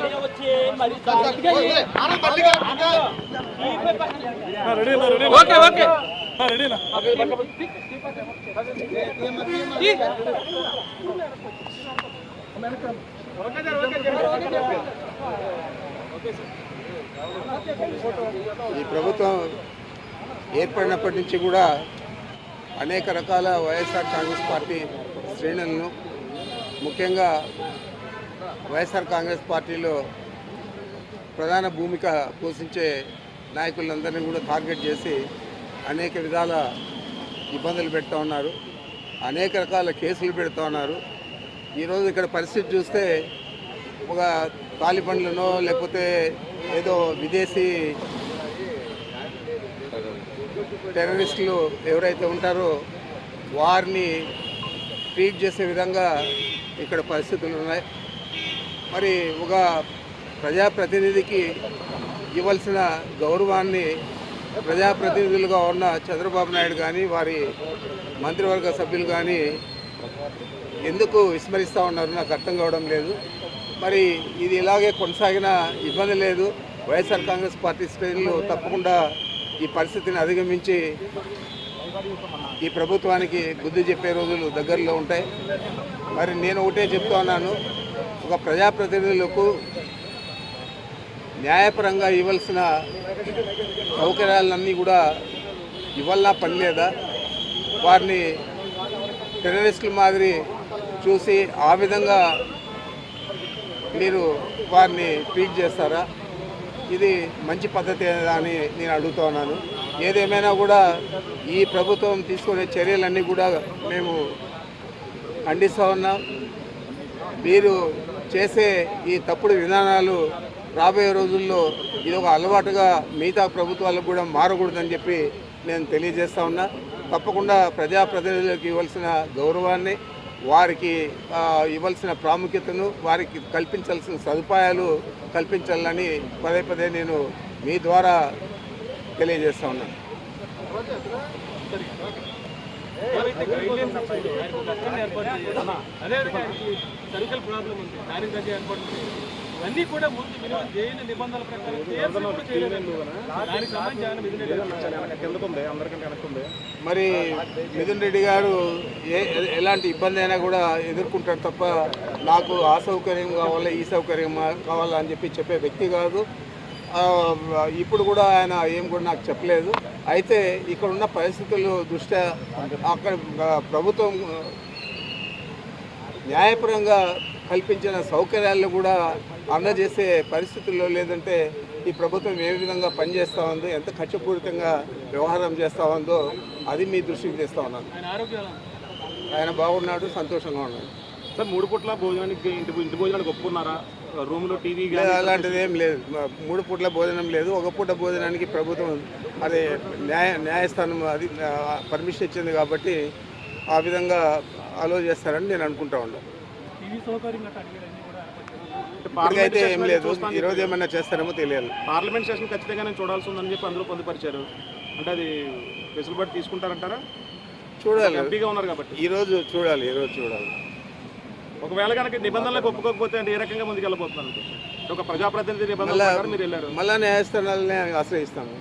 ఈ ప్రభుత్వం ఏర్పడినప్పటి నుంచి కూడా అనేక రకాల వైఎస్ఆర్ కాంగ్రెస్ పార్టీ శ్రేణులను, ముఖ్యంగా వైఎస్ఆర్ కాంగ్రెస్ పార్టీలో ప్రధాన భూమిక పోషించే నాయకులందరినీ కూడా టార్గెట్ చేసి అనేక విధాల ఇబ్బందులు పెడుతూ ఉన్నారు, అనేక రకాల కేసులు పెడుతూ ఉన్నారు. ఈరోజు ఇక్కడ పరిస్థితి చూస్తే ఒక తాలిబన్లనో లేకపోతే ఏదో విదేశీ టెర్రరిస్టులు ఎవరైతే ఉంటారో వారిని ట్రీట్ చేసే విధంగా ఇక్కడ పరిస్థితులు ఉన్నాయి. మరి ఒక ప్రజాప్రతినిధికి ఇవ్వాల్సిన గౌరవాన్ని ప్రజాప్రతినిధులుగా ఉన్న చంద్రబాబు నాయుడు కానీ వారి మంత్రివర్గ సభ్యులు కానీ ఎందుకు విస్మరిస్తూ ఉన్నారు నాకు అర్థం కావడం లేదు. మరి ఇది ఇలాగే కొనసాగిన ఇబ్బంది లేదు. వైఎస్ఆర్ కాంగ్రెస్ పార్టీ శ్రేణులు తప్పకుండా ఈ పరిస్థితిని అధిగమించి ఈ ప్రభుత్వానికి బుద్ధి చెప్పే రోజులు దగ్గరలో ఉంటాయి. మరి నేను ఒకటే చెప్తా ఉన్నాను, ఒక ప్రజాప్రతినిధులకు న్యాయపరంగా ఇవ్వాల్సిన సౌకర్యాలన్నీ కూడా ఇవ్వాలన్నా పని లేదా? వారిని టెర్రరిస్టుల మాదిరి చూసి ఆ విధంగా మీరు వారిని ట్రీట్ చేస్తారా? ఇది మంచి పద్ధతి అని నేను అడుగుతూ ఉన్నాను. ఏదేమైనా కూడా ఈ ప్రభుత్వం తీసుకునే చర్యలన్నీ కూడా మేము ఖండిస్తూ ఉన్నాం. మీరు చేసే ఈ తప్పుడు విధానాలు రాబోయే రోజుల్లో ఇది ఒక అలవాటుగా మిగతా ప్రభుత్వాలకు కూడా మారకూడదని చెప్పి నేను తెలియజేస్తూ ఉన్నా. తప్పకుండా ప్రజాప్రతినిధులకు ఇవ్వాల్సిన గౌరవాన్ని, వారికి ఇవ్వాల్సిన ప్రాముఖ్యతను, వారికి కల్పించాల్సిన సదుపాయాలు కల్పించాలని పదే పదే నేను మీ ద్వారా తెలియజేస్తా ఉన్నాను. మరి మిథున్ రెడ్డి గారు ఎలాంటి ఇబ్బంది అయినా కూడా ఎదుర్కొంటారు తప్ప నాకు ఆ సౌకర్యం కావాలా ఈ సౌకర్యం కావాలా అని చెప్పే వ్యక్తి కాదు. ఇప్పుడు కూడా ఆయన ఏం కూడా నాకు చెప్పలేదు. అయితే ఇక్కడ ఉన్న పరిస్థితుల దృష్ట్యా అక్కడ ప్రభుత్వం న్యాయపరంగా కల్పించిన సౌకర్యాలను కూడా అందజేసే పరిస్థితుల్లో లేదంటే ఈ ప్రభుత్వం ఏ విధంగా పనిచేస్తూ ఉందో, ఎంత ఖర్చుపూరితంగా వ్యవహారం చేస్తూ ఉందో అది మీ దృష్టికి తెస్తూ ఉన్నాను. ఆయన బాగున్నాడు, సంతోషంగా ఉన్నాడు. సార్ 3 పూట్ల భోజనానికి ఇంటి భోజనానికి ఒప్పుకున్నారా? రూమ్లో టీవీ అలాంటిది ఏం లేదు. 3 పూట్ల భోజనం లేదు. ఒక పూట భోజనానికి ప్రభుత్వం అదే న్యాయస్థానం అది పర్మిషన్ ఇచ్చింది కాబట్టి ఆ విధంగా అలో చేస్తారని నేను అనుకుంటా ఉన్నాను. ఇప్పటికైతే ఏం లేదు. ఈరోజు ఏమన్నా చేస్తారేమో తెలియాలి. పార్లమెంట్ సెషన్ ఖచ్చితంగా చూడాల్సి ఉందని చెప్పి అందరూ పొందుపరిచారు. అంటే అది వెసులుబాటు తీసుకుంటారంటారా? చూడాలి, ఎంపీగా ఉన్నారు కాబట్టి ఈరోజు చూడాలి. ఒకవేళ కనుక నిబంధనలకు ఒప్పుకోకపోతే అంటే ఏ రకంగా ముందుకు వెళ్ళబోతున్నారు? ఒక ప్రజాప్రతినిధి నిబంధనలు మీరు వెళ్ళారు, మళ్ళీ న్యాయస్థానాలనే ఆశ్రయిస్తాము.